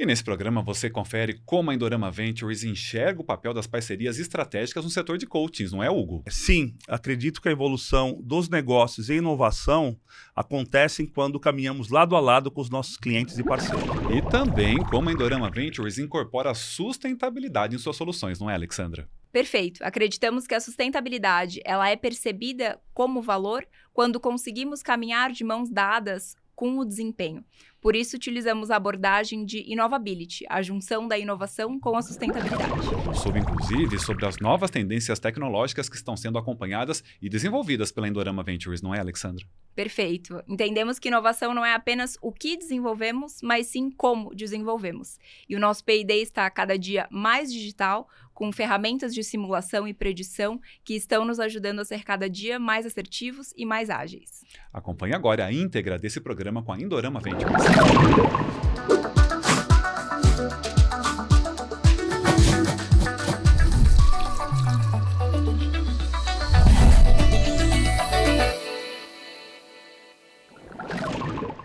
E nesse programa você confere como a Indorama Ventures enxerga o papel das parcerias estratégicas no setor de coachings, não é, Hugo? Sim, acredito que a evolução dos negócios e inovação acontecem quando caminhamos lado a lado com os nossos clientes e parceiros. E também como a Indorama Ventures incorpora a sustentabilidade em suas soluções, não é, Alexandra? Perfeito. Acreditamos que a sustentabilidade ela é percebida como valor quando conseguimos caminhar de mãos dadas com o desempenho. Por isso, utilizamos a abordagem de Innovability, a junção da inovação com a sustentabilidade. Inclusive, sobre as novas tendências tecnológicas que estão sendo acompanhadas e desenvolvidas pela Indorama Ventures, não é, Alexandra? Perfeito. Entendemos que inovação não é apenas o que desenvolvemos, mas sim como desenvolvemos. E o nosso P&D está cada dia mais digital, com ferramentas de simulação e predição que estão nos ajudando a ser cada dia mais assertivos e mais ágeis. Acompanhe agora a íntegra desse programa com a Indorama Ventures.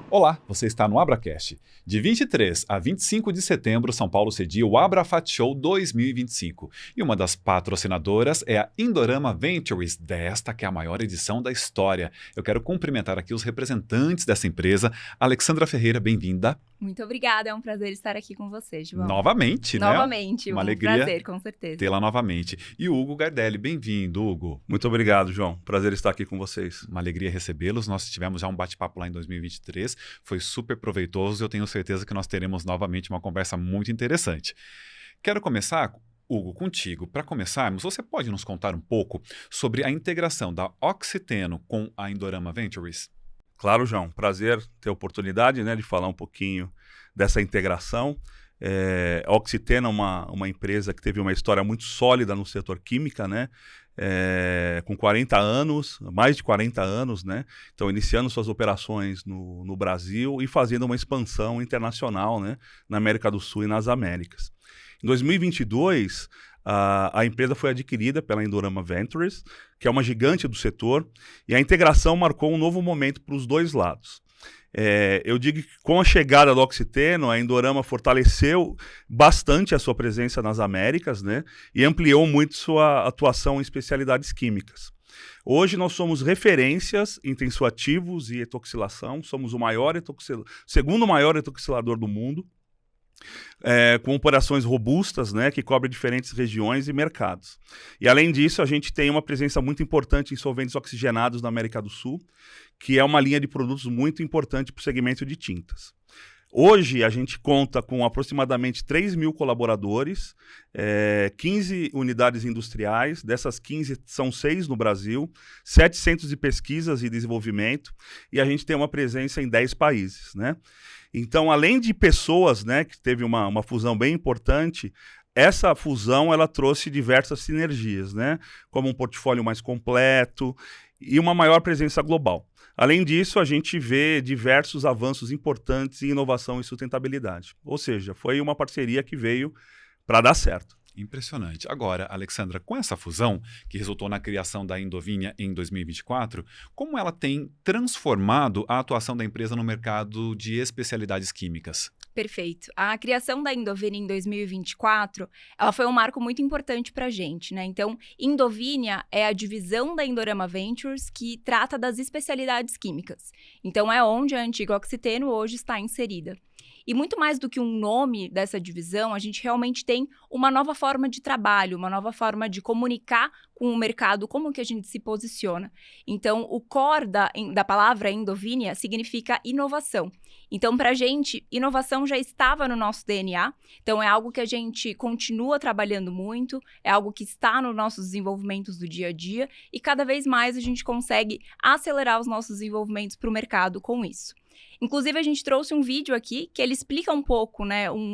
Olá, você está no AbraCast. De 23 a 25 de setembro, São Paulo cedia o AbraFat Show 2025. E uma das patrocinadoras é a Indorama Ventures, desta que é a maior edição da história. Eu quero cumprimentar aqui os representantes dessa empresa. Alexandra Ferreira, bem-vinda. Muito obrigada, é um prazer estar aqui com você, João. Novamente, né? Novamente, uma um alegria prazer, com certeza. tê-la novamente. E o Hugo Gardelli, bem-vindo, Hugo. Muito obrigado, João. Prazer estar aqui com vocês. Uma alegria recebê-los. Nós tivemos já um bate-papo lá em 2023, foi super proveitoso e eu tenho certeza que nós teremos novamente uma conversa muito interessante. Quero começar, Hugo, contigo. Para começarmos, você pode nos contar um pouco sobre a integração da Oxiteno com a Indorama Ventures? Claro, João. Prazer ter a oportunidade, de falar um pouquinho dessa integração. A Oxiteno é uma empresa que teve uma história muito sólida no setor química, com 40 anos, mais de 40 anos, Então, iniciando suas operações no Brasil e fazendo uma expansão internacional, na América do Sul e nas Américas. Em 2022, a empresa foi adquirida pela Indorama Ventures, que é uma gigante do setor, e a integração marcou um novo momento para os dois lados. Eu digo que com a chegada do Oxiteno, a Indorama fortaleceu bastante a sua presença nas Américas, e ampliou muito sua atuação em especialidades químicas. Hoje nós somos referências em tensoativos e etoxilação, somos o segundo maior etoxilador do mundo, com operações robustas, que cobrem diferentes regiões e mercados. E além disso, a gente tem uma presença muito importante em solventes oxigenados na América do Sul, que é uma linha de produtos muito importante para o segmento de tintas. Hoje, a gente conta com aproximadamente 3 mil colaboradores, 15 unidades industriais, dessas 15 são 6 no Brasil, 7 centros de pesquisas e desenvolvimento, e a gente tem uma presença em 10 países, Então, além de pessoas, que teve uma fusão bem importante, essa fusão ela trouxe diversas sinergias, como um portfólio mais completo e uma maior presença global. Além disso, a gente vê diversos avanços importantes em inovação e sustentabilidade. Ou seja, foi uma parceria que veio para dar certo. Impressionante. Agora, Alexandra, com essa fusão, que resultou na criação da Indovinya em 2024, como ela tem transformado a atuação da empresa no mercado de especialidades químicas? Perfeito. A criação da Indovinya em 2024, ela foi um marco muito importante para a gente, Então, Indovinya é a divisão da Indorama Ventures que trata das especialidades químicas. Então, é onde a antiga Oxiteno hoje está inserida. E muito mais do que um nome dessa divisão, a gente realmente tem uma nova forma de trabalho, uma nova forma de comunicar com o mercado, como que a gente se posiciona. Então, o core da palavra Indovinya significa inovação. Então, para a gente, inovação já estava no nosso DNA, então é algo que a gente continua trabalhando muito, é algo que está nos nossos desenvolvimentos do dia a dia e cada vez mais a gente consegue acelerar os nossos desenvolvimentos para o mercado com isso. Inclusive, a gente trouxe um vídeo aqui que ele explica um pouco,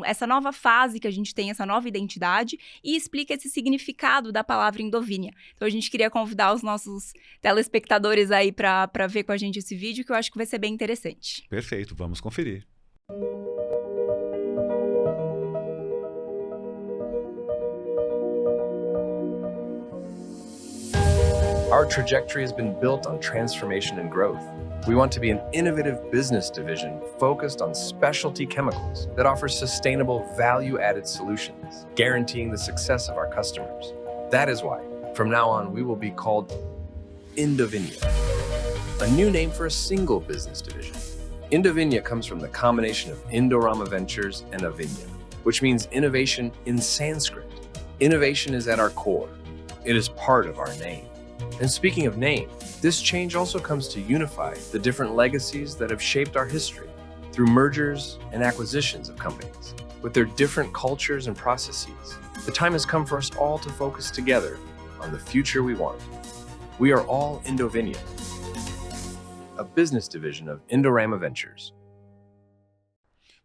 essa nova fase que a gente tem, essa nova identidade, e explica esse significado da palavra Indovinya. Então, a gente queria convidar os nossos telespectadores aí para ver com a gente esse vídeo, que eu acho que vai ser bem interessante. Perfeito, vamos conferir. Our trajectory has been built on transformation and growth. We want to be an innovative business division focused on specialty chemicals that offer sustainable value-added solutions, guaranteeing the success of our customers. That is why, from now on, we will be called Indovinya, a new name for a single business division. Indovinya comes from the combination of Indorama Ventures and Avinya, which means innovation in Sanskrit. Innovation is at our core. It is part of our name. And speaking of name, this change also comes to unify the different legacies that have shaped our history through mergers and acquisitions of companies. With their different cultures and processes, the time has come for us all to focus together on the future we want. We are all Indovinya, a business division of Indorama Ventures.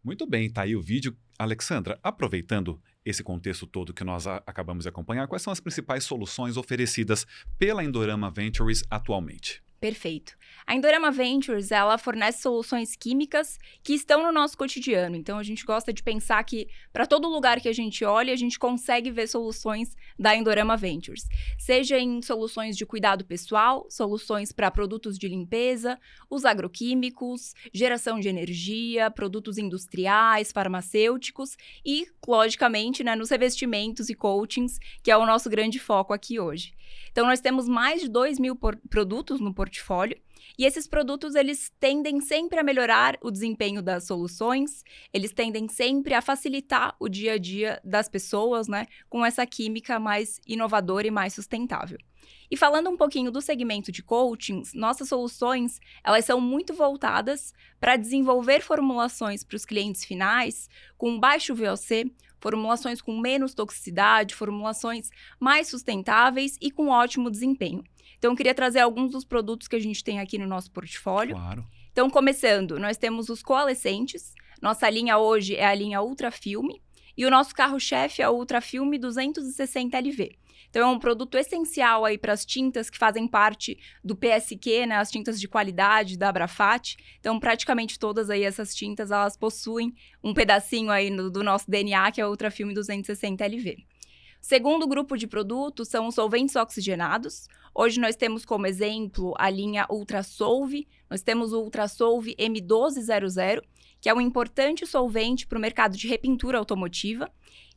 Muito bem, tá aí o vídeo. Alexandra, aproveitando esse contexto todo que nós acabamos de acompanhar, quais são as principais soluções oferecidas pela Indorama Ventures atualmente? Perfeito. A Indorama Ventures, ela fornece soluções químicas que estão no nosso cotidiano. Então, a gente gosta de pensar que para todo lugar que a gente olha, a gente consegue ver soluções da Indorama Ventures. Seja em soluções de cuidado pessoal, soluções para produtos de limpeza, os agroquímicos, geração de energia, produtos industriais, farmacêuticos e, logicamente, né, nos revestimentos e coatings, que é o nosso grande foco aqui hoje. Então, nós temos mais de 2.000 produtos no portfólio e esses produtos, eles tendem sempre a melhorar o desempenho das soluções, eles tendem sempre a facilitar o dia a dia das pessoas, né, com essa química mais inovadora e mais sustentável. E falando um pouquinho do segmento de coatings, nossas soluções, elas são muito voltadas para desenvolver formulações para os clientes finais com baixo VOC, formulações com menos toxicidade, formulações mais sustentáveis e com ótimo desempenho. Então, eu queria trazer alguns dos produtos que a gente tem aqui no nosso portfólio. Claro. Então, começando, nós temos os coalescentes. Nossa linha hoje é a linha Ultra Filme. E o nosso carro-chefe é o Ultra Filme 260 LV. Então, é um produto essencial aí para as tintas que fazem parte do PSQ, né, as tintas de qualidade da Abrafat. Então, praticamente todas aí essas tintas, elas possuem um pedacinho aí do nosso DNA, que é o Ultra Filme 260 LV. O segundo grupo de produtos são os solventes oxigenados. Hoje nós temos como exemplo a linha Ultrasolve, nós temos o Ultrasolve M1200, que é um importante solvente para o mercado de repintura automotiva.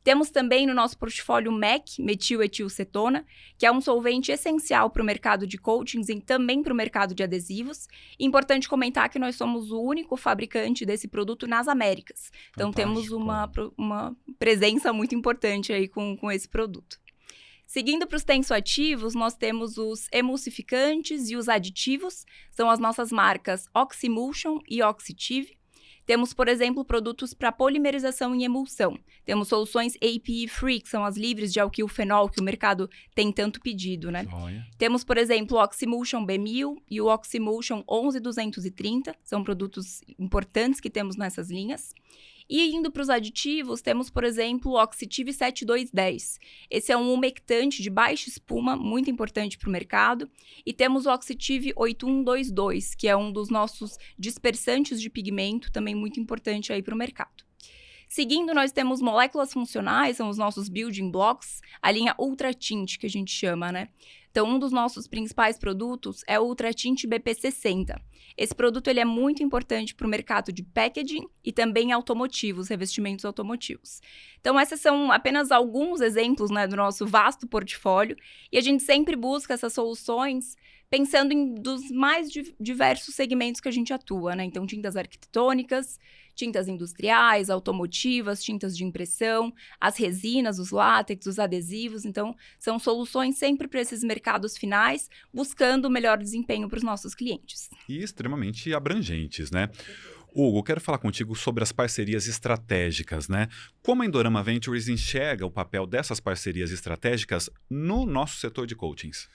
Temos também no nosso portfólio MEC, metiletilcetona, que é um solvente essencial para o mercado de coatings e também para o mercado de adesivos. Importante comentar que nós somos o único fabricante desse produto nas Américas. Então, temos uma presença muito importante aí com esse produto. Seguindo para os tensoativos, nós temos os emulsificantes e os aditivos, são as nossas marcas Oxymulsion e Oxitive. Temos, por exemplo, produtos para polimerização em emulsão. Temos soluções API-free, que são as livres de alquilfenol, que o mercado tem tanto pedido, né? Olha. Temos, por exemplo, o Oxymulsion B1000 e o Oxymulsion 11230, são produtos importantes que temos nessas linhas. E indo para os aditivos, temos, por exemplo, o Oxitive 7210. Esse é um umectante de baixa espuma, muito importante para o mercado. E temos o Oxitive 8122, que é um dos nossos dispersantes de pigmento, também muito importante aí para o mercado. Seguindo, nós temos moléculas funcionais, são os nossos building blocks, a linha Ultra Tint, que a gente chama, né? Então, um dos nossos principais produtos é o Ultra Tint BP60. Esse produto ele é muito importante para o mercado de packaging e também automotivos, revestimentos automotivos. Então, esses são apenas alguns exemplos, né, do nosso vasto portfólio e a gente sempre busca essas soluções pensando em dos mais diversos segmentos que a gente atua, né? Então, tintas arquitetônicas, tintas industriais, automotivas, tintas de impressão, as resinas, os látex, os adesivos. Então, são soluções sempre para esses mercados finais, buscando o melhor desempenho para os nossos clientes. E extremamente abrangentes, né? Hugo, quero falar contigo sobre as parcerias estratégicas, né? Como a Indorama Ventures enxerga o papel dessas parcerias estratégicas no nosso setor de coachings?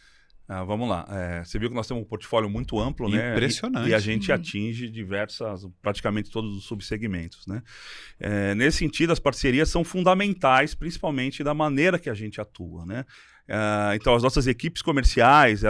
Vamos lá. Você viu que nós temos um portfólio muito amplo, né? Impressionante. E a gente atinge praticamente todos os subsegmentos, né? Nesse sentido, as parcerias são fundamentais, principalmente da maneira que a gente atua, né? Então, as nossas equipes comerciais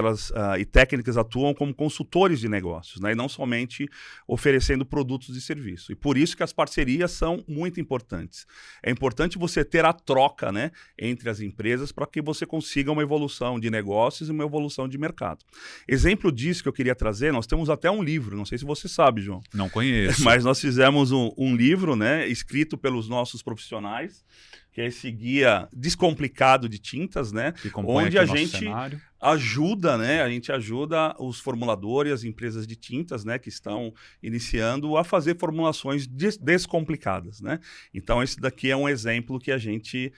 e técnicas atuam como consultores de negócios, né? E não somente oferecendo produtos e serviços. E por isso que as parcerias são muito importantes. É importante você ter a troca, né, entre as empresas para que você consiga uma evolução de negócios e uma evolução de mercado. Exemplo disso que eu queria trazer, nós temos até um livro, não sei se você sabe, João. Não conheço. Mas nós fizemos um livro, né, escrito pelos nossos profissionais, que é esse guia descomplicado de tintas, né? Que compõe onde aqui a o nosso gente cenário. ajuda, né? A gente ajuda os formuladores, as empresas de tintas, né, que estão iniciando a fazer formulações descomplicadas, né? Então, esse daqui é um exemplo que a gente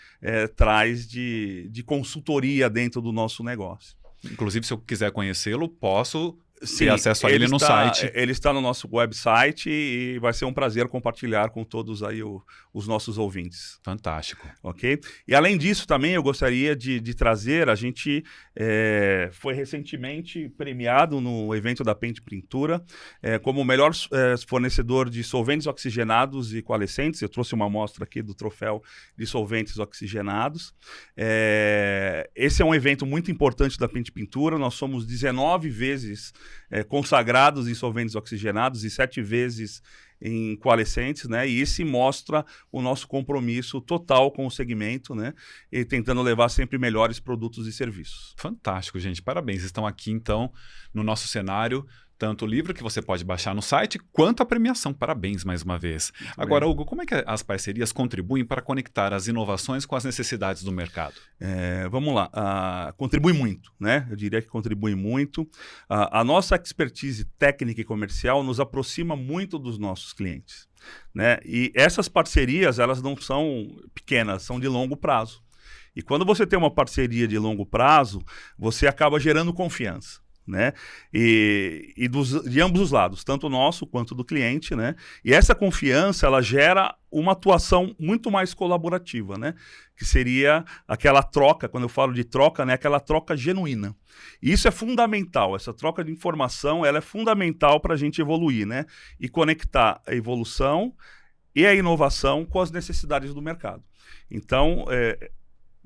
traz de consultoria dentro do nosso negócio. Inclusive, se eu quiser conhecê-lo, posso Sim, ter acesso a ele no site. Ele está no nosso website e vai ser um prazer compartilhar com todos aí os nossos ouvintes. Fantástico. Ok? E além disso também eu gostaria de trazer, a gente foi recentemente premiado no evento da Pente Pintura como o melhor fornecedor de solventes oxigenados e coalescentes. Eu trouxe uma amostra aqui do troféu de solventes oxigenados. Esse é um evento muito importante da Pente Pintura. Nós somos 19 vezes consagrados em solventes oxigenados e 7 vezes em coalescentes, né? E isso mostra o nosso compromisso total com o segmento, né? E tentando levar sempre melhores produtos e serviços. Fantástico, gente. Parabéns. Estão aqui, então, no nosso cenário, tanto o livro que você pode baixar no site, quanto a premiação. Parabéns mais uma vez. Agora, Hugo, como é que as parcerias contribuem para conectar as inovações com as necessidades do mercado? Vamos lá. Contribui muito, né? Eu diria que contribui muito. A nossa expertise técnica e comercial nos aproxima muito dos nossos clientes, né? E essas parcerias, elas não são pequenas, são de longo prazo. E quando você tem uma parceria de longo prazo, você acaba gerando confiança, né? De ambos os lados, tanto o nosso quanto do cliente, né? E essa confiança, ela gera uma atuação muito mais colaborativa, né? Que seria aquela troca, quando eu falo de troca, né? Aquela troca genuína. E isso é fundamental, essa troca de informação, ela é fundamental para a gente evoluir, né? E conectar a evolução e a inovação com as necessidades do mercado. Então,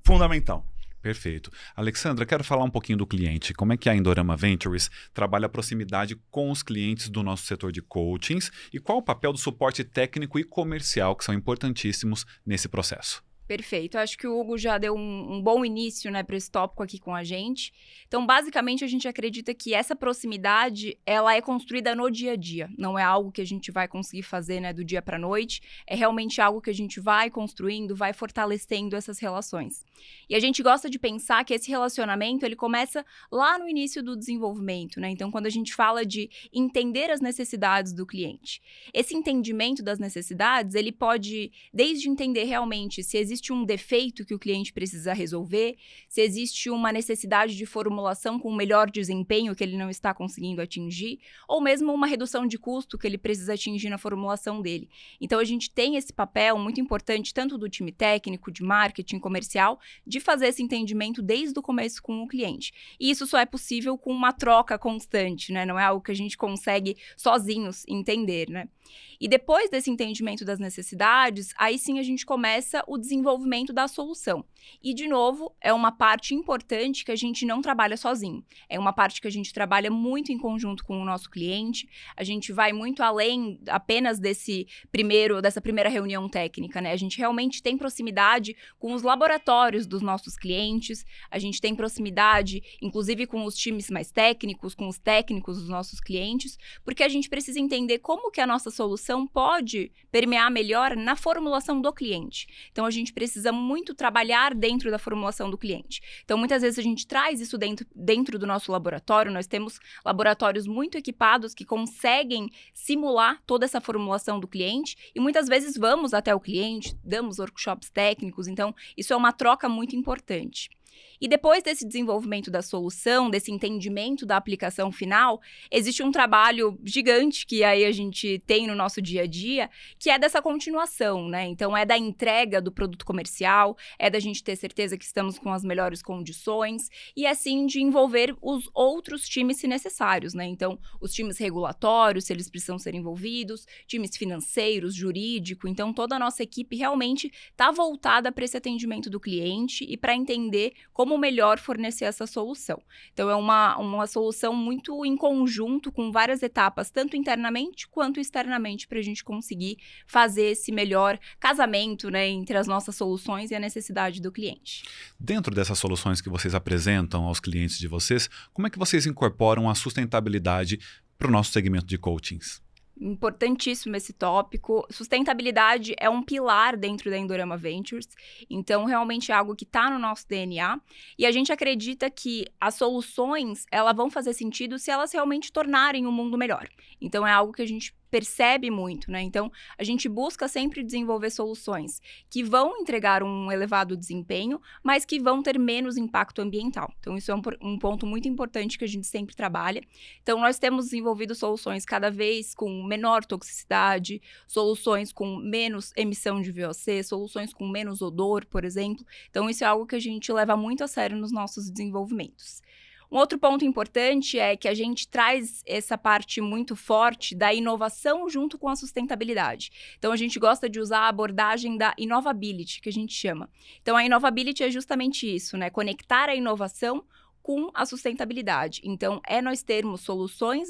fundamental. Perfeito. Alexandra, quero falar um pouquinho do cliente. Como é que a Indorama Ventures trabalha a proximidade com os clientes do nosso setor de coachings e qual o papel do suporte técnico e comercial, que são importantíssimos nesse processo? Perfeito. Acho que o Hugo já deu um bom início, né, para esse tópico aqui com a gente. Então, basicamente, a gente acredita que essa proximidade, ela é construída no dia a dia. Não é algo que a gente vai conseguir fazer, né, do dia para a noite. É realmente algo que a gente vai construindo, vai fortalecendo essas relações. E a gente gosta de pensar que esse relacionamento, ele começa lá no início do desenvolvimento, né? Então, quando a gente fala de entender as necessidades do cliente. Esse entendimento das necessidades, ele pode, desde entender realmente se existe um defeito que o cliente precisa resolver, se existe uma necessidade de formulação com um melhor desempenho que ele não está conseguindo atingir, ou mesmo uma redução de custo que ele precisa atingir na formulação dele. Então, a gente tem esse papel muito importante, tanto do time técnico, de marketing, comercial, de fazer esse entendimento desde o começo com o cliente. E isso só é possível com uma troca constante, né? Não é algo que a gente consegue sozinhos entender, né? E depois desse entendimento das necessidades, aí sim a gente começa o desenvolvimento da solução. E, de novo, é uma parte importante que a gente não trabalha sozinho. É uma parte que a gente trabalha muito em conjunto com o nosso cliente. A gente vai muito além apenas dessa primeira reunião técnica, né? A gente realmente tem proximidade com os laboratórios dos nossos clientes. A gente tem proximidade, inclusive, com os times mais técnicos, com os técnicos dos nossos clientes, porque a gente precisa entender como que a nossa solução pode permear melhor na formulação do cliente. Então, a gente precisa muito trabalhar dentro da formulação do cliente. Então, muitas vezes a gente traz isso dentro do nosso laboratório. Nós temos laboratórios muito equipados que conseguem simular toda essa formulação do cliente e muitas vezes vamos até o cliente, damos workshops técnicos. Então, isso é uma troca muito importante. E depois desse desenvolvimento da solução, desse entendimento da aplicação final, existe um trabalho gigante que aí a gente tem no nosso dia a dia, que é dessa continuação, né? Então, é da entrega do produto comercial, é da gente ter certeza que estamos com as melhores condições e, assim, de envolver os outros times se necessários, né? Então, os times regulatórios, se eles precisam ser envolvidos, times financeiros, jurídico. Então, toda a nossa equipe realmente está voltada para esse atendimento do cliente e para entender como melhor fornecer essa solução. Então, é uma solução muito em conjunto, com várias etapas, tanto internamente quanto externamente, para a gente conseguir fazer esse melhor casamento, né, entre as nossas soluções e a necessidade do cliente. Dentro dessas soluções que vocês apresentam aos clientes de vocês, como é que vocês incorporam a sustentabilidade para o nosso segmento de coachings? Importantíssimo esse tópico. Sustentabilidade é um pilar dentro da Indorama Ventures, então realmente é algo que está no nosso DNA, e a gente acredita que as soluções, elas vão fazer sentido se elas realmente tornarem o mundo melhor. Então é algo que a gente percebe muito, né? Então, a gente busca sempre desenvolver soluções que vão entregar um elevado desempenho, mas que vão ter menos impacto ambiental. Então, isso é um ponto muito importante que a gente sempre trabalha. Então, nós temos desenvolvido soluções cada vez com menor toxicidade, soluções com menos emissão de VOC, soluções com menos odor, por exemplo. Então, isso é algo que a gente leva muito a sério nos nossos desenvolvimentos. Um outro ponto importante é que a gente traz essa parte muito forte da inovação junto com a sustentabilidade. Então, a gente gosta de usar a abordagem da innovability, que a gente chama. Então, a innovability é justamente isso, né? Conectar a inovação com a sustentabilidade. Então, nós termos soluções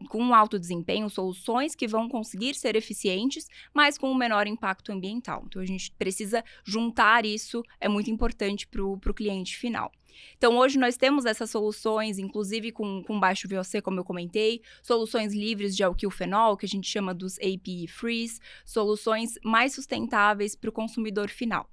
com alto desempenho, soluções que vão conseguir ser eficientes, mas com um menor impacto ambiental. Então, a gente precisa juntar isso, é muito importante para o cliente final. Então, hoje nós temos essas soluções, inclusive com baixo VOC, como eu comentei, soluções livres de alquilfenol, que a gente chama dos APE-Frees, soluções mais sustentáveis para o consumidor final.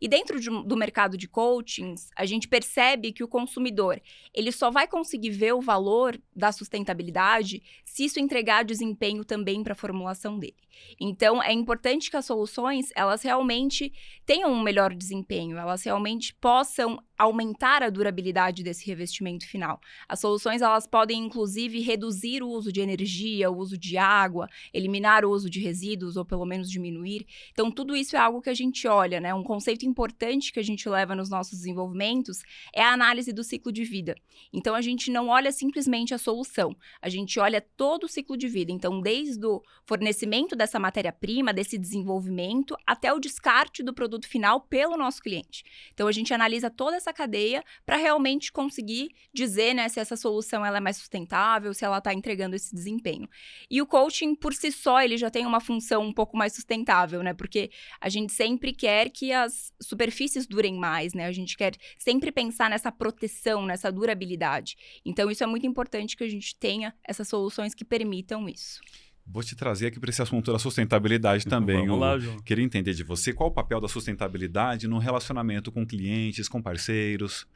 E dentro do mercado de coachings, a gente percebe que o consumidor, ele só vai conseguir ver o valor da sustentabilidade se isso entregar desempenho também para a formulação dele. Então, é importante que as soluções, elas realmente tenham um melhor desempenho, elas realmente possam aumentar a durabilidade desse revestimento final. As soluções, elas podem, inclusive, reduzir o uso de energia, o uso de água, eliminar o uso de resíduos, ou pelo menos diminuir. Então, tudo isso é algo que a gente olha, né? Um conceito importante que a gente leva nos nossos desenvolvimentos é a análise do ciclo de vida. Então, a gente não olha simplesmente a solução, a gente olha todo o ciclo de vida. Então, desde o fornecimento dessa matéria-prima, desse desenvolvimento, até o descarte do produto final pelo nosso cliente. Então, a gente analisa toda essa cadeia para realmente conseguir dizer, né, se essa solução ela é mais sustentável, se ela está entregando esse desempenho. E o coaching, por si só, ele já tem uma função um pouco mais sustentável, né? Porque a gente sempre quer que as superfícies durem mais, né? A gente quer sempre pensar nessa proteção, nessa durabilidade. Então, isso é muito importante que a gente tenha essas soluções que permitam isso. Vou te trazer aqui para esse assunto da sustentabilidade também. Vamos lá, João. Queria entender de você qual o papel da sustentabilidade no relacionamento com clientes, com parceiros.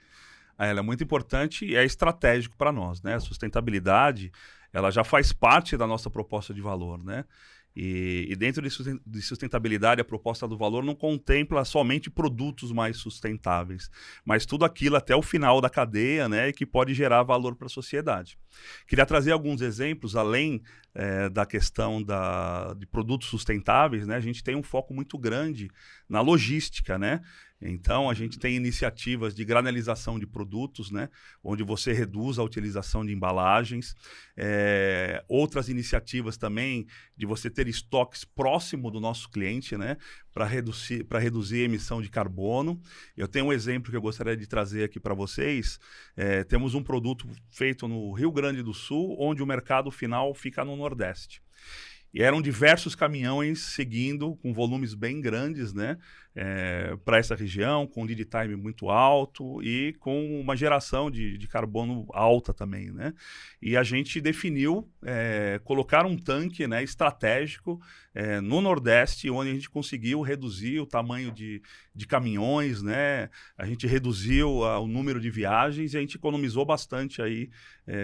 Ela é muito importante e é estratégico para nós, né? A sustentabilidade, ela já faz parte da nossa proposta de valor, né? E dentro de sustentabilidade, a proposta do valor não contempla somente produtos mais sustentáveis, mas tudo aquilo até o final da cadeia, né, que pode gerar valor para a sociedade. Queria trazer alguns exemplos, além da questão de produtos sustentáveis, né, a gente tem um foco muito grande na logística, né? Então, a gente tem iniciativas de granelização de produtos, né, onde você reduz a utilização de embalagens. Outras iniciativas também de você ter estoques próximo do nosso cliente, né, para reduzir a emissão de carbono. Eu tenho um exemplo que eu gostaria de trazer aqui para vocês. Temos um produto feito no Rio Grande do Sul, onde o mercado final fica no Nordeste. E eram diversos caminhões seguindo com volumes bem grandes, né, para essa região, com lead time muito alto e com uma geração de carbono alta também, né? E a gente definiu colocar um tanque, né, estratégico no Nordeste, onde a gente conseguiu reduzir o tamanho de caminhões, né? A gente reduziu o número de viagens e a gente economizou bastante aí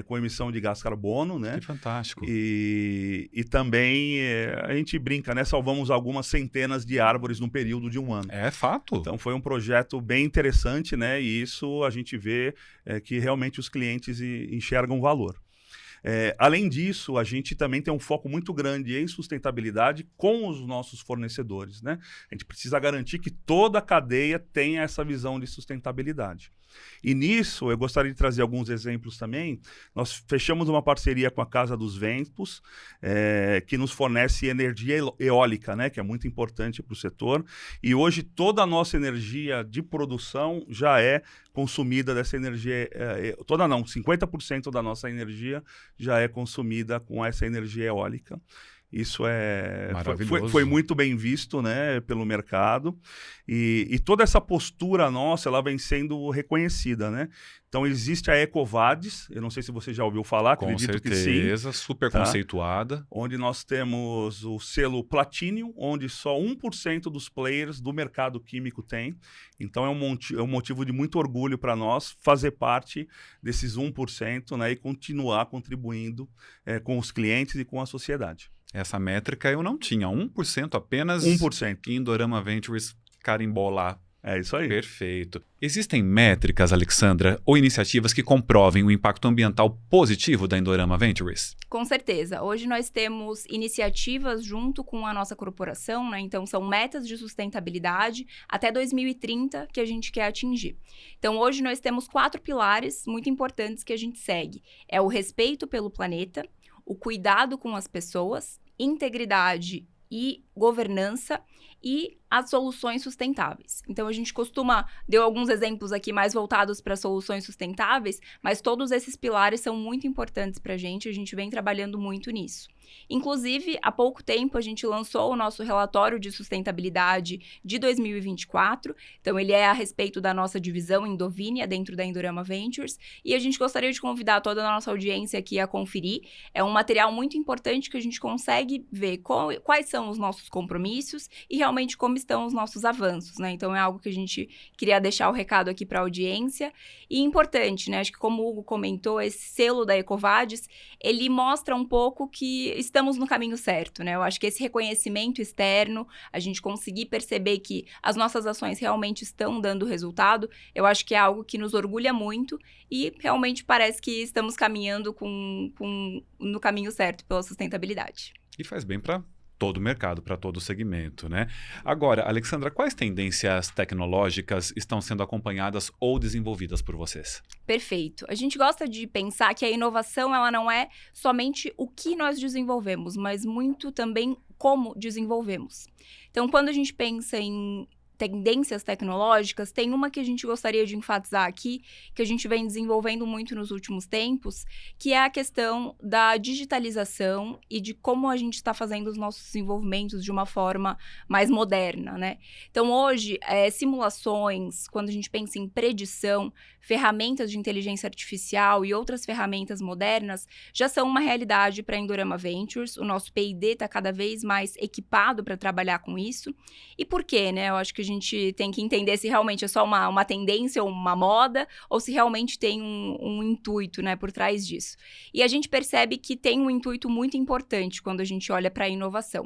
com emissão de gás carbono, né? Que fantástico. E também a gente brinca, né? Salvamos algumas centenas de árvores num período de um ano. É fato. Então foi um projeto bem interessante, né? E isso a gente vê que realmente os clientes enxergam valor. Além disso, a gente também tem um foco muito grande em sustentabilidade com os nossos fornecedores, né? A gente precisa garantir que toda a cadeia tenha essa visão de sustentabilidade. E nisso, eu gostaria de trazer alguns exemplos também. Nós fechamos uma parceria com a Casa dos Ventos, que nos fornece energia eólica, né, que é muito importante para o setor. E hoje toda a nossa energia de produção já é consumida dessa energia, 50% da nossa energia já é consumida com essa energia eólica. Isso foi muito bem visto, né, pelo mercado, e toda essa postura nossa, ela vem sendo reconhecida, né? Então existe a EcoVadis, eu não sei se você já ouviu falar, acredito que sim. Com certeza, super conceituada. Onde nós temos o selo Platinum, onde só 1% dos players do mercado químico tem. Então é um motivo de muito orgulho para nós fazer parte desses 1%, né, e continuar contribuindo com os clientes e com a sociedade. Essa métrica eu não tinha, 1% apenas. 1%. Indorama Ventures carimbou lá. É isso aí. Perfeito. Existem métricas, Alexandra, ou iniciativas que comprovem o impacto ambiental positivo da Indorama Ventures? Com certeza. Hoje nós temos iniciativas junto com a nossa corporação, né? Então, são metas de sustentabilidade até 2030 que a gente quer atingir. Então, hoje nós temos 4 pilares muito importantes que a gente segue. É o respeito pelo planeta, o cuidado com as pessoas, integridade e governança e as soluções sustentáveis. Então, a gente deu alguns exemplos aqui mais voltados para soluções sustentáveis, mas todos esses pilares são muito importantes para a gente vem trabalhando muito nisso. Inclusive, há pouco tempo, a gente lançou o nosso relatório de sustentabilidade de 2024, então ele é a respeito da nossa divisão Indovinia dentro da Indorama Ventures, e a gente gostaria de convidar toda a nossa audiência aqui a conferir. É um material muito importante que a gente consegue ver quais são os nossos compromissos e realmente como estão os nossos avanços, né? Então, é algo que a gente queria deixar o recado aqui para a audiência. E importante, né? Acho que como o Hugo comentou, esse selo da EcoVadis, ele mostra um pouco que estamos no caminho certo, né? Eu acho que esse reconhecimento externo, a gente conseguir perceber que as nossas ações realmente estão dando resultado, eu acho que é algo que nos orgulha muito e realmente parece que estamos caminhando no caminho certo pela sustentabilidade. E faz bem para todo o mercado, para todo o segmento, né? Agora, Alexandra, quais tendências tecnológicas estão sendo acompanhadas ou desenvolvidas por vocês? Perfeito. A gente gosta de pensar que a inovação, ela não é somente o que nós desenvolvemos, mas muito também como desenvolvemos. Então, quando a gente pensa em tendências tecnológicas, tem uma que a gente gostaria de enfatizar aqui, que a gente vem desenvolvendo muito nos últimos tempos, que é a questão da digitalização e de como a gente está fazendo os nossos desenvolvimentos de uma forma mais moderna, né? Então, hoje, simulações, quando a gente pensa em predição, ferramentas de inteligência artificial e outras ferramentas modernas já são uma realidade para a Indorama Ventures. O nosso P&D está cada vez mais equipado para trabalhar com isso. E por quê, né? Eu acho que a gente tem que entender se realmente é só uma tendência ou uma moda, ou se realmente tem um intuito, né, por trás disso. E a gente percebe que tem um intuito muito importante quando a gente olha para a inovação,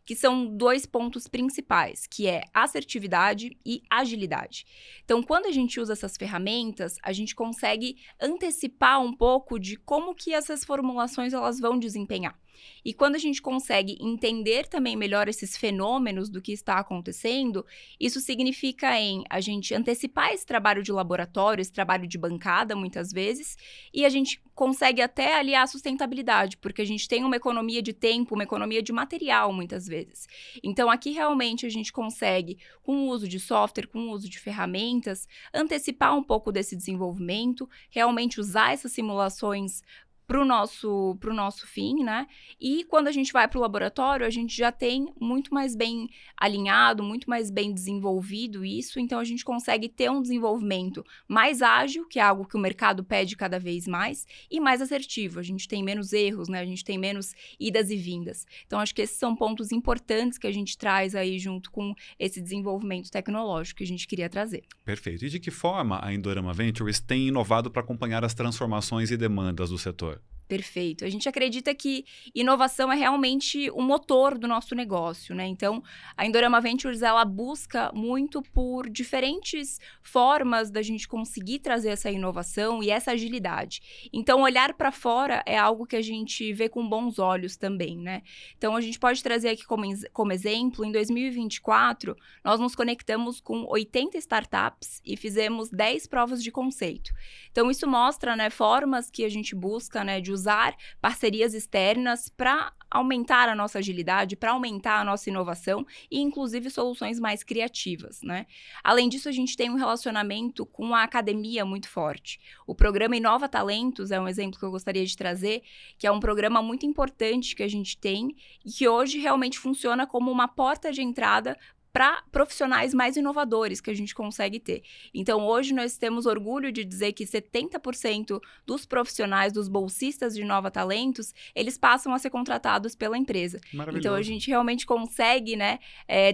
que são 2 pontos principais, que é assertividade e agilidade. Então, quando a gente usa essas ferramentas, a gente consegue antecipar um pouco de como que essas formulações elas vão desempenhar. E quando a gente consegue entender também melhor esses fenômenos do que está acontecendo, isso significa a gente antecipar esse trabalho de laboratório, esse trabalho de bancada, muitas vezes, e a gente consegue até aliar a sustentabilidade, porque a gente tem uma economia de tempo, uma economia de material, muitas vezes. Então, aqui realmente a gente consegue, com o uso de software, com o uso de ferramentas, antecipar um pouco desse desenvolvimento, realmente usar essas simulações para o nosso fim, né? E quando a gente vai para o laboratório, a gente já tem muito mais bem alinhado, muito mais bem desenvolvido isso, então a gente consegue ter um desenvolvimento mais ágil, que é algo que o mercado pede cada vez mais, e mais assertivo. A gente tem menos erros, né? A gente tem menos idas e vindas. Então, acho que esses são pontos importantes que a gente traz aí junto com esse desenvolvimento tecnológico que a gente queria trazer. Perfeito. E de que forma a Indorama Ventures tem inovado para acompanhar as transformações e demandas do setor? Perfeito. A gente acredita que inovação é realmente o motor do nosso negócio, né? Então, a Indorama Ventures, ela busca muito por diferentes formas da gente conseguir trazer essa inovação e essa agilidade. Então, olhar para fora é algo que a gente vê com bons olhos também, né? Então, a gente pode trazer aqui como exemplo, em 2024, nós nos conectamos com 80 startups e fizemos 10 provas de conceito. Então, isso mostra, né, formas que a gente busca, né, de usar parcerias externas para aumentar a nossa agilidade, para aumentar a nossa inovação e, inclusive, soluções mais criativas, né? Além disso, a gente tem um relacionamento com a academia muito forte. O programa Inova Talentos é um exemplo que eu gostaria de trazer, que é um programa muito importante que a gente tem e que hoje realmente funciona como uma porta de entrada para profissionais mais inovadores que a gente consegue ter. Então, hoje nós temos orgulho de dizer que 70% dos profissionais, dos bolsistas de Inova Talentos, eles passam a ser contratados pela empresa. Então, a gente realmente consegue, né,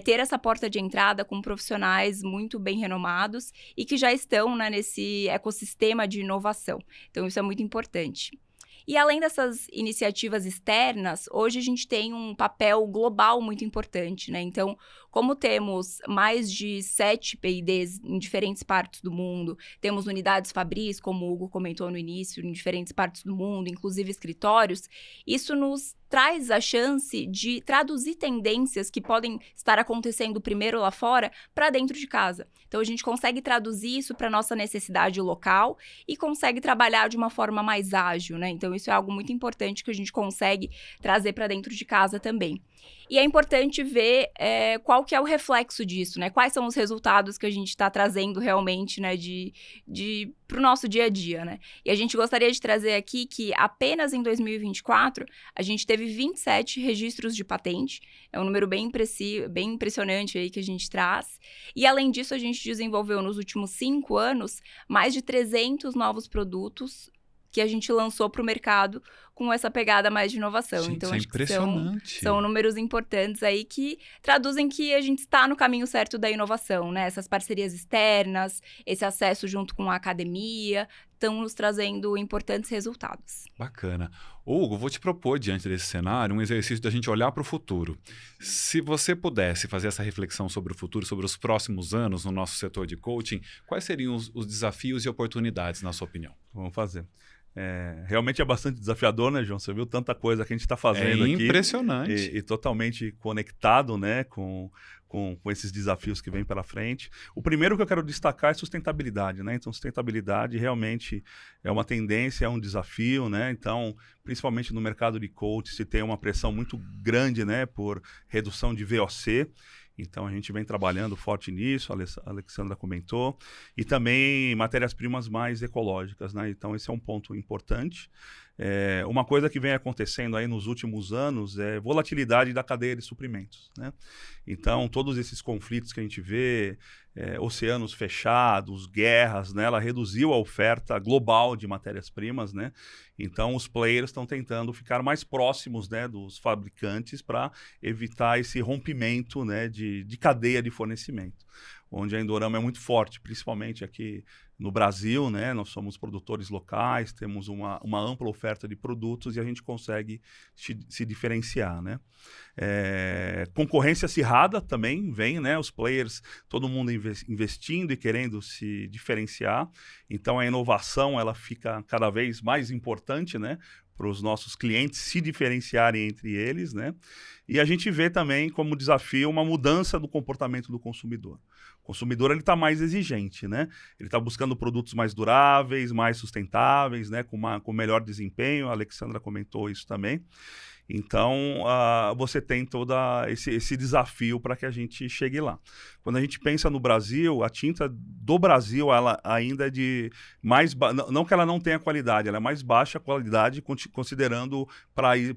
ter essa porta de entrada com profissionais muito bem renomados e que já estão, né, nesse ecossistema de inovação. Então, isso é muito importante. E além dessas iniciativas externas, hoje a gente tem um papel global muito importante, né? Então, como temos mais de 7 P&Ds em diferentes partes do mundo, temos unidades fabris, como o Hugo comentou no início, em diferentes partes do mundo, inclusive escritórios, isso nos traz a chance de traduzir tendências que podem estar acontecendo primeiro lá fora para dentro de casa. Então, a gente consegue traduzir isso para a nossa necessidade local e consegue trabalhar de uma forma mais ágil, né? Então, isso é algo muito importante que a gente consegue trazer para dentro de casa também. E é importante ver qual que é o reflexo disso, né? Quais são os resultados que a gente está trazendo realmente, né, para o nosso dia a dia, né? E a gente gostaria de trazer aqui que apenas em 2024 a gente teve 27 registros de patente. É um número bem impressionante aí que a gente traz. E além disso, a gente desenvolveu nos últimos 5 anos mais de 300 novos produtos que a gente lançou para o mercado com essa pegada mais de inovação. Gente, então, isso é acho impressionante. que são números importantes aí que traduzem que a gente está no caminho certo da inovação, né? Essas parcerias externas, esse acesso junto com a academia, estão nos trazendo importantes resultados. Bacana. Hugo, vou te propor, diante desse cenário, um exercício da gente olhar para o futuro. Se você pudesse fazer essa reflexão sobre o futuro, sobre os próximos anos no nosso setor de coaching, quais seriam os desafios e oportunidades, na sua opinião? Vamos fazer. Realmente é bastante desafiador, né, João? Você viu tanta coisa que a gente está fazendo aqui. É impressionante. E totalmente conectado, né, com esses desafios que vêm pela frente. O primeiro que eu quero destacar é sustentabilidade, né? Então, sustentabilidade realmente é uma tendência, é um desafio, né? Então, principalmente no mercado de coach, se tem uma pressão muito grande, né, por redução de VOC. Então, a gente vem trabalhando forte nisso, a Alexandra comentou, e também matérias-primas mais ecológicas, né? Então, esse é um ponto importante. Uma coisa que vem acontecendo aí nos últimos anos é volatilidade da cadeia de suprimentos, né? Então, todos esses conflitos que a gente vê, oceanos fechados, guerras, né? Ela reduziu a oferta global de matérias-primas, né? Então, os players estão tentando ficar mais próximos, né, dos fabricantes para evitar esse rompimento, né, de cadeia de fornecimento, onde a Indorama é muito forte, principalmente aqui no Brasil, né? Nós somos produtores locais, temos uma ampla oferta de produtos e a gente consegue se diferenciar, né? Concorrência acirrada também vem, né? Os players, todo mundo investindo e querendo se diferenciar. Então, a inovação ela fica cada vez mais importante, né, para os nossos clientes se diferenciarem entre eles, né? E a gente vê também como desafio uma mudança do comportamento do consumidor. O consumidor ele está mais exigente, né? Ele está buscando produtos mais duráveis, mais sustentáveis, né? Com melhor desempenho. A Alexandra comentou isso também. Então, você tem todo esse desafio para que a gente chegue lá. Quando a gente pensa no Brasil, a tinta do Brasil, ela ainda é de mais... Não que ela não tenha qualidade, ela é mais baixa qualidade considerando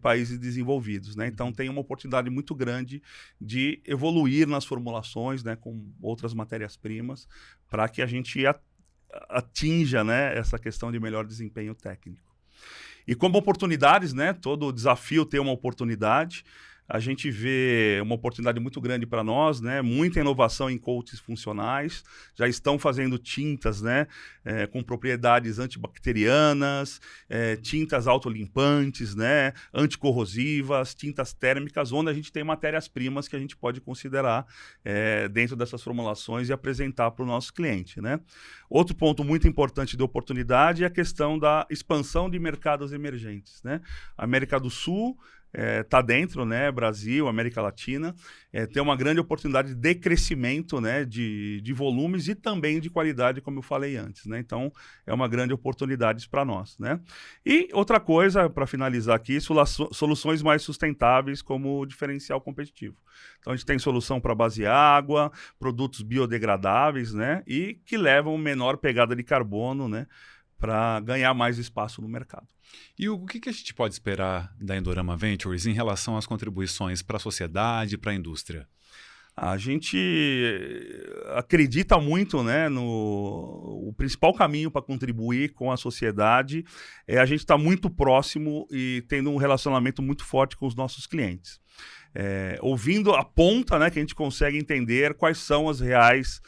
países desenvolvidos, né? Então, tem uma oportunidade muito grande de evoluir nas formulações, né, com outras matérias-primas, para que a gente atinja, né, essa questão de melhor desempenho técnico. E como oportunidades, né, todo desafio tem uma oportunidade. a gente vê uma oportunidade muito grande para nós, né? Muita inovação em coatings funcionais, já estão fazendo tintas, né? Com propriedades antibacterianas, tintas autolimpantes, né? Anticorrosivas, tintas térmicas, onde a gente tem matérias-primas que a gente pode considerar dentro dessas formulações e apresentar para o nosso cliente, né? Outro ponto muito importante de oportunidade é a questão da expansão de mercados emergentes, né? A América do Sul está dentro, né? Brasil, América Latina, tem uma grande oportunidade de crescimento, né? De volumes e também de qualidade, como eu falei antes, né? Então, é uma grande oportunidade para nós, né? E outra coisa, para finalizar aqui, soluções mais sustentáveis como diferencial competitivo. Então, a gente tem solução para base água, produtos biodegradáveis, né? E que levam menor pegada de carbono, né? Para ganhar mais espaço no mercado. E o que a gente pode esperar da Indorama Ventures em relação às contribuições para a sociedade e para a indústria? A gente acredita muito, né, o principal caminho para contribuir com a sociedade é a gente estar muito próximo e tendo um relacionamento muito forte com os nossos clientes. Ouvindo a ponta, né, que a gente consegue entender quais são as reais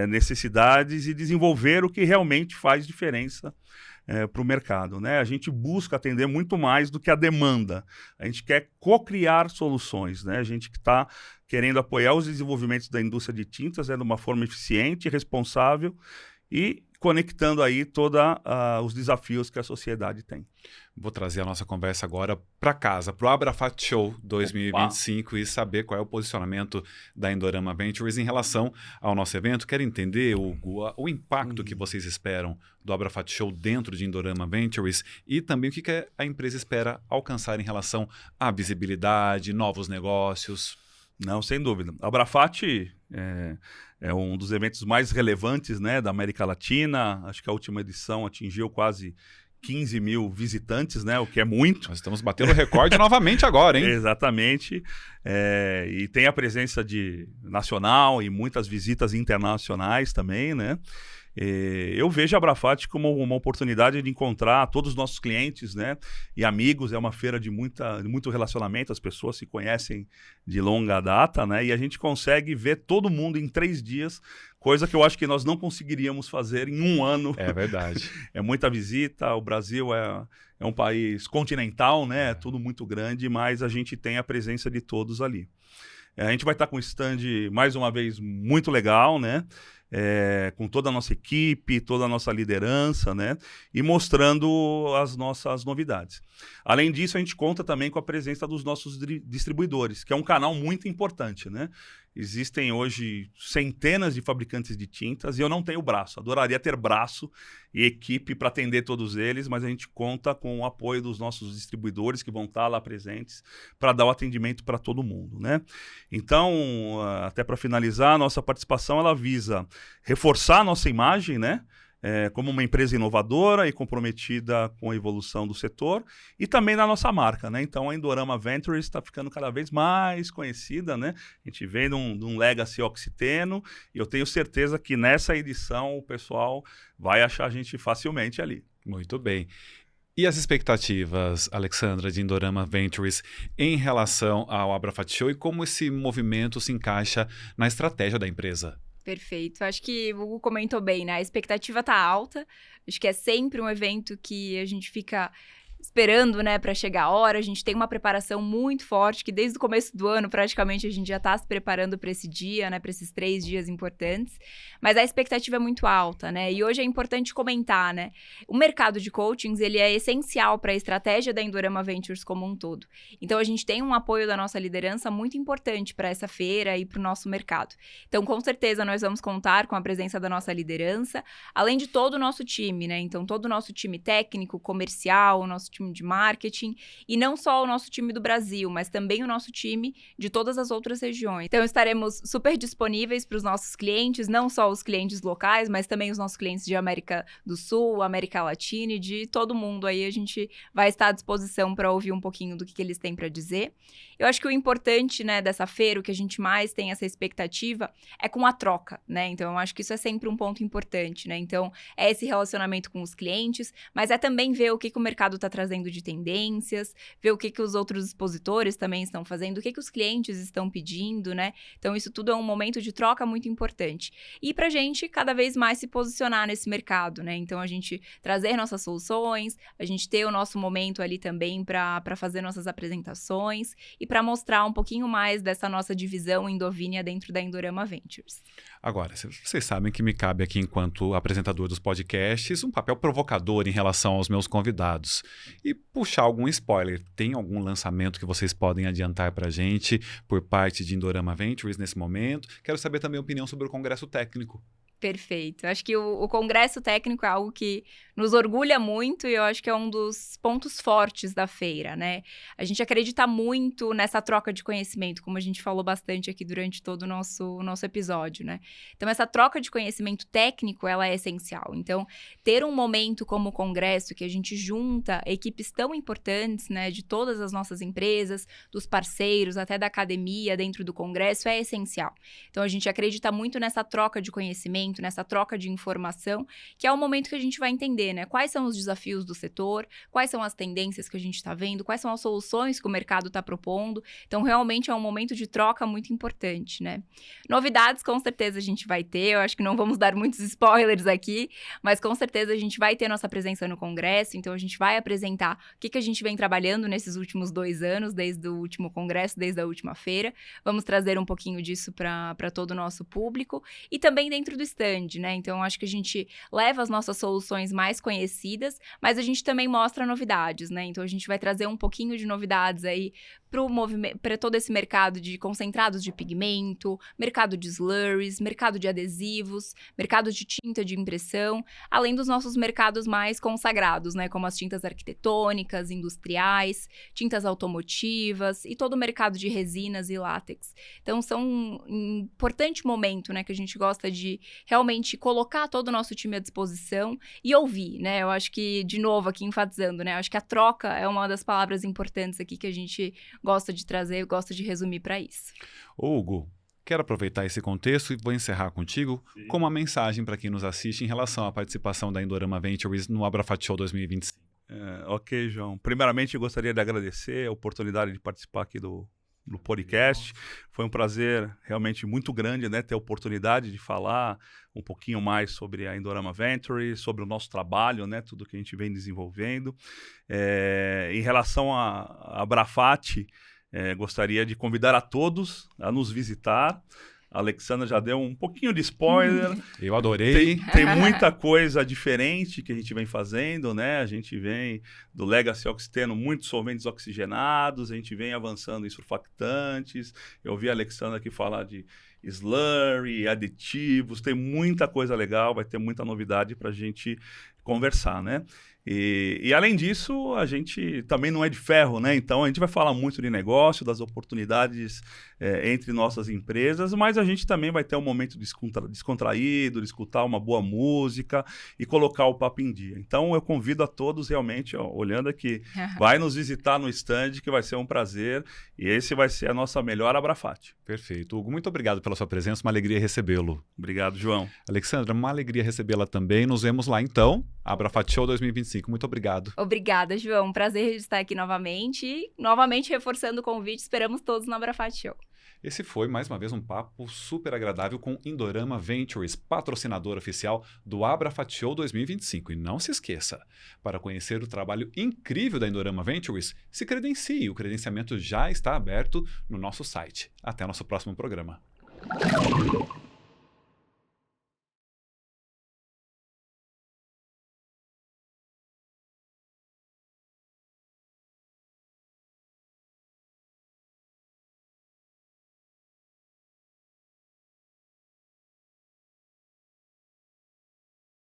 necessidades e desenvolver o que realmente faz diferença para o mercado, né? A gente busca atender muito mais do que a demanda. A gente quer co-criar soluções, né? A gente que está querendo apoiar os desenvolvimentos da indústria de tintas de uma forma eficiente, responsável e conectando aí todos os desafios que a sociedade tem. Vou trazer a nossa conversa agora para casa, para o Abrafat Show 2025 e saber qual é o posicionamento da Indorama Ventures em relação ao nosso evento. Quero entender, Hugo, o impacto que vocês esperam do Abrafat Show dentro de Indorama Ventures e também o que a empresa espera alcançar em relação à visibilidade, novos negócios. Não, sem dúvida. A Abrafat é um dos eventos mais relevantes, né, da América Latina. Acho que a última edição atingiu quase 15 mil visitantes, né, o que é muito. Nós estamos batendo recorde novamente agora, hein? Exatamente. E tem a presença nacional e muitas visitas internacionais também, né? Eu vejo a Abrafat como uma oportunidade de encontrar todos os nossos clientes, né, e amigos. É uma feira de muito relacionamento, as pessoas se conhecem de longa data, né, e a gente consegue ver todo mundo em 3 dias, coisa que eu acho que nós não conseguiríamos fazer em 1 ano. É verdade. É muita visita, o Brasil é um país continental, né, é tudo muito grande, mas a gente tem a presença de todos ali. A gente vai estar com um stand, mais uma vez, muito legal, né? Com toda a nossa equipe, toda a nossa liderança, né? E mostrando as nossas novidades. Além disso, a gente conta também com a presença dos nossos distribuidores, que é um canal muito importante, né? Existem hoje centenas de fabricantes de tintas e eu não tenho braço. Adoraria ter braço e equipe para atender todos eles, mas a gente conta com o apoio dos nossos distribuidores que vão estar lá presentes para dar o atendimento para todo mundo, né? Então, até para finalizar, a nossa participação ela visa reforçar a nossa imagem, né? Como uma empresa inovadora e comprometida com a evolução do setor e também na nossa marca, né? Então, a Indorama Ventures está ficando cada vez mais conhecida, né? A gente vem de um legacy oxiteno e eu tenho certeza que nessa edição o pessoal vai achar a gente facilmente ali. Muito bem. E as expectativas, Alexandra, de Indorama Ventures em relação ao Abrafat Show e como esse movimento se encaixa na estratégia da empresa? Perfeito. Acho que o Hugo comentou bem, né? A expectativa tá alta. Acho que é sempre um evento que a gente fica esperando, né, para chegar a hora. A gente tem uma preparação muito forte, que desde o começo do ano, praticamente, a gente já está se preparando para esse dia, né, para esses 3 dias importantes. Mas a expectativa é muito alta, né? E hoje é importante comentar, né? O mercado de coachings, ele é essencial para a estratégia da Indorama Ventures como um todo. Então, a gente tem um apoio da nossa liderança muito importante para essa feira e para o nosso mercado. Então, com certeza, nós vamos contar com a presença da nossa liderança, além de todo o nosso time, né? Então, todo o nosso time técnico, comercial, o nosso time de marketing, e não só o nosso time do Brasil, mas também o nosso time de todas as outras regiões. Então, estaremos super disponíveis para os nossos clientes, não só os clientes locais, mas também os nossos clientes de América do Sul, América Latina e de todo mundo. Aí a gente vai estar à disposição para ouvir um pouquinho do que eles têm para dizer. Eu acho que o importante, né, dessa feira, o que a gente mais tem essa expectativa, é com a troca, né? Então, eu acho que isso é sempre um ponto importante, né? Então, é esse relacionamento com os clientes, mas é também ver o que o mercado está trazendo trazendo de tendências, ver o que os outros expositores também estão fazendo, o que os clientes estão pedindo, né? Então, isso tudo é um momento de troca muito importante. E para a gente, cada vez mais se posicionar nesse mercado, né? Então, a gente trazer nossas soluções, a gente ter o nosso momento ali também para fazer nossas apresentações e para mostrar um pouquinho mais dessa nossa divisão Indovinia dentro da Indorama Ventures. Agora, vocês sabem que me cabe aqui, enquanto apresentador dos podcasts, um papel provocador em relação aos meus convidados. E puxar algum spoiler. Tem algum lançamento que vocês podem adiantar para a gente por parte de Indorama Ventures nesse momento? Quero saber também a opinião sobre o Congresso Técnico. Perfeito. Acho que o Congresso Técnico é algo que nos orgulha muito e eu acho que é um dos pontos fortes da feira, né? A gente acredita muito nessa troca de conhecimento, como a gente falou bastante aqui durante todo o nosso episódio, né? Então, essa troca de conhecimento técnico, ela é essencial. Então, ter um momento como o Congresso, que a gente junta equipes tão importantes, né, de todas as nossas empresas, dos parceiros, até da academia dentro do Congresso, é essencial. Então, a gente acredita muito nessa troca de conhecimento, nessa troca de informação, que é o momento que a gente vai entender, né? Quais são os desafios do setor, quais são as tendências que a gente está vendo, quais são as soluções que o mercado está propondo. Então, realmente é um momento de troca muito importante, né? Novidades, com certeza, a gente vai ter. Eu acho que não vamos dar muitos spoilers aqui, mas com certeza a gente vai ter nossa presença no Congresso. Então, a gente vai apresentar o que a gente vem trabalhando nesses últimos 2 anos, desde o último Congresso, desde a última feira. Vamos trazer um pouquinho disso para todo o nosso público e também dentro do stand, né? Então, acho que a gente leva as nossas soluções mais conhecidas, mas a gente também mostra novidades, né? Então, a gente vai trazer um pouquinho de novidades aí para todo esse mercado de concentrados de pigmento, mercado de slurries, mercado de adesivos, mercado de tinta de impressão, além dos nossos mercados mais consagrados, né? Como as tintas arquitetônicas, industriais, tintas automotivas e todo o mercado de resinas e látex. Então, são um importante momento, né? Que a gente gosta de realmente colocar todo o nosso time à disposição e ouvir, né? Eu acho que, de novo, aqui enfatizando, né? Eu acho que a troca é uma das palavras importantes aqui que a gente gosta de trazer, gosta de resumir para isso. Hugo, quero aproveitar esse contexto e vou encerrar contigo com uma mensagem para quem nos assiste em relação à participação da Indorama Ventures no Abrafat Show 2025. Ok, João. Primeiramente, eu gostaria de agradecer a oportunidade de participar aqui do podcast. Foi um prazer realmente muito grande, né, ter a oportunidade de falar um pouquinho mais sobre a Indorama Ventures, sobre o nosso trabalho, né, tudo que a gente vem desenvolvendo. Em relação a Abrafat, gostaria de convidar a todos a nos visitar. A Alexandra já deu um pouquinho de spoiler. Eu adorei. Tem muita coisa diferente que a gente vem fazendo, né? A gente vem do Legacy Oxiteno, muitos solventes oxigenados, a gente vem avançando em surfactantes. Eu ouvi a Alexandra aqui falar de slurry, aditivos, tem muita coisa legal, vai ter muita novidade para a gente conversar, né? E além disso, a gente também não é de ferro, né? Então, a gente vai falar muito de negócio, das oportunidades entre nossas empresas, mas a gente também vai ter um momento descontraído, de escutar uma boa música e colocar o papo em dia. Então, eu convido a todos realmente, ó, olhando aqui, vai nos visitar no stand, que vai ser um prazer, e esse vai ser a nossa melhor Abrafat. Perfeito. Hugo, muito obrigado pela sua presença, uma alegria recebê-lo. Obrigado, João. Alexandra, uma alegria recebê-la também. Nos vemos lá então, Abrafat Show 2025. Muito obrigado. Obrigada, João. Prazer estar aqui novamente. E, novamente, reforçando o convite, esperamos todos no Abrafat Show. Esse foi, mais uma vez, um papo super agradável com Indorama Ventures, patrocinador oficial do Abrafat Show 2025. E não se esqueça, para conhecer o trabalho incrível da Indorama Ventures, se credencie. O credenciamento já está aberto no nosso site. Até nosso próximo programa.